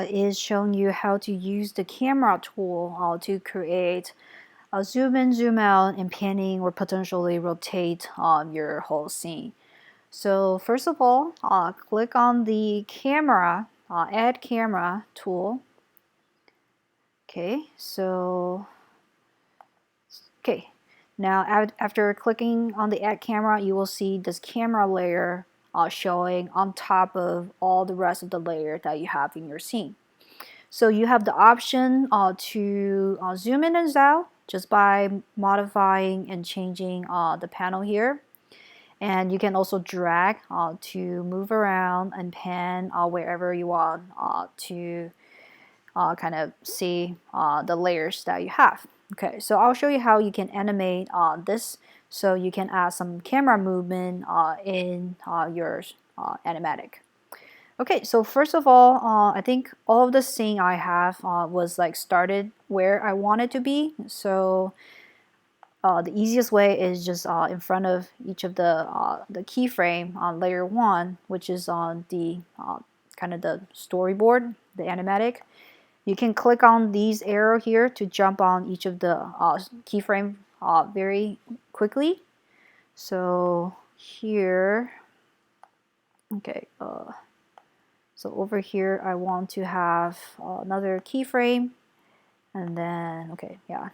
is showing you how to use the camera tool to create a zoom in, zoom out, and panning or potentially rotate your whole scene. So first of all, click on the camera, add camera tool. Okay, now after clicking on the add camera, you will see this camera layer showing on top of all the rest of the layer that you have in your scene. So you have the option to zoom in and out just by modifying and changing the panel here. And you can also drag to move around and pan wherever you want to kind of see the layers that you have. Okay, so I'll show you how you can animate this, so you can add some camera movement in your animatic. Okay, so first of all, I think all of the scene I have was like started where I want it to be. So the easiest way is just in front of each of the keyframe on layer 1, which is on the kind of the storyboard, the animatic. You can click on these arrow here to jump on each of the keyframe very quickly. So here, okay, so over here I want to have another keyframe, and then okay, yeah.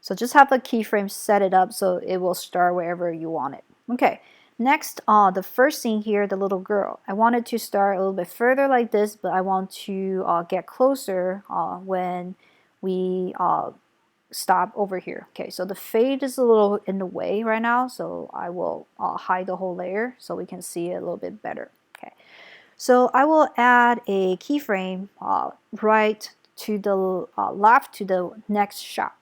So just have the keyframe set it up so it will start wherever you want it. Okay, next the first scene here, the little girl. I wanted to start a little bit further like this, but I want to get closer when we stop over here. Okay, so the fade is a little in the way right now, so I will hide the whole layer so we can see it a little bit better. Okay, so I will add a keyframe right to the left to the next shot.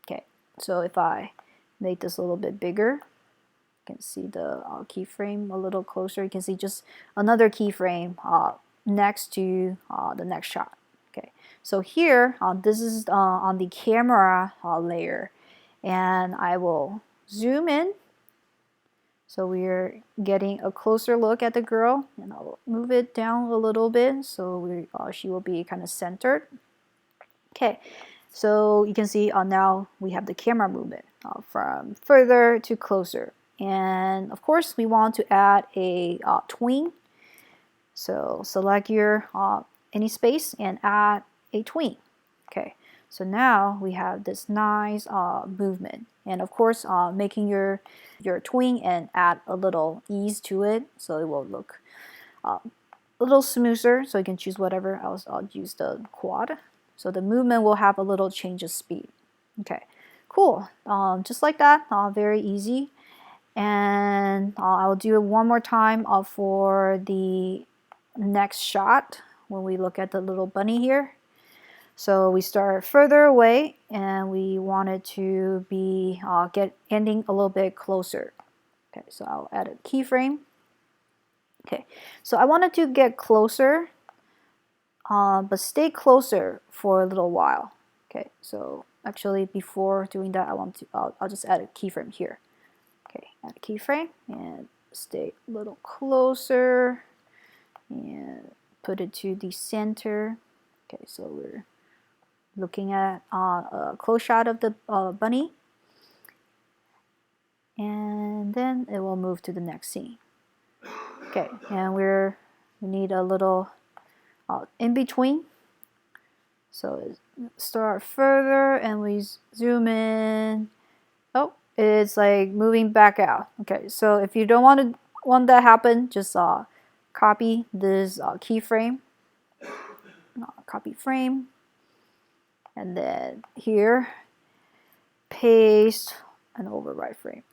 Okay, so if I make this a little bit bigger, you can see the keyframe a little closer. You can see just another keyframe next to the next shot. Okay, so here this is on the camera layer, and I will zoom in. So we're getting a closer look at the girl, and I'll move it down a little bit so she will be kind of centered. Okay, so you can see now we have the camera movement from further to closer. And of course, we want to add a tween. So select your any space and add a tween. Okay, so now we have this nice movement. And of course, making your tween and add a little ease to it so it will look a little smoother. So you can choose whatever else. I'll use the quad. So the movement will have a little change of speed. Okay, cool. Just like that, very easy. And I'll do it one more time for the next shot when we look at the little bunny here. So we start further away and we want it to be ending a little bit closer. Okay, so I'll add a keyframe. Okay, so I wanted to get closer, but stay closer for a little while. Okay, so actually before doing that, I'll just add a keyframe here. Okay, add a keyframe and stay a little closer and put it to the center. Okay, so we're looking at a close shot of the bunny, and then it will move to the next scene. Okay, and we need a little in between. So start further and we zoom in. Oh, it's like moving back out. Okay, so if you don't want that happen, just copy this keyframe, copy frame, and then here paste and overwrite frame.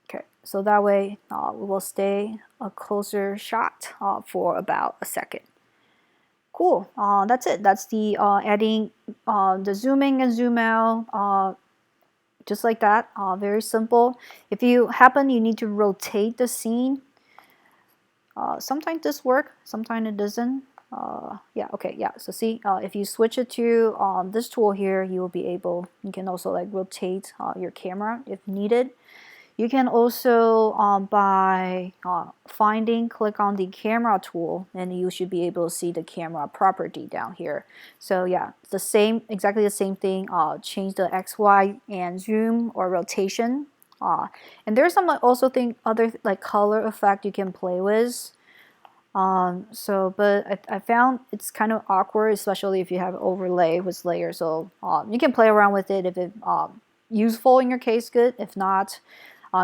Okay, so that way we will stay a closer shot for about a second. Cool. That's it. That's the adding the zooming and zoom out. Just like that, very simple. If you need to rotate the scene, sometimes this works, sometimes it doesn't. Yeah, okay, yeah. So see, if you switch it to this tool here, you will be able, you can also like rotate your camera if needed. You can also, by finding, click on the camera tool, and you should be able to see the camera property down here. So yeah, the same, exactly the same thing. Change the X, Y, and zoom or rotation. And there's some also other like color effect you can play with. But I found it's kind of awkward, especially if you have overlay with layers. So you can play around with it if it's useful in your case, good. If not,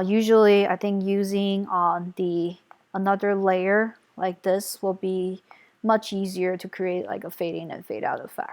usually I think using another layer like this will be much easier to create like a fade in and fade out effect.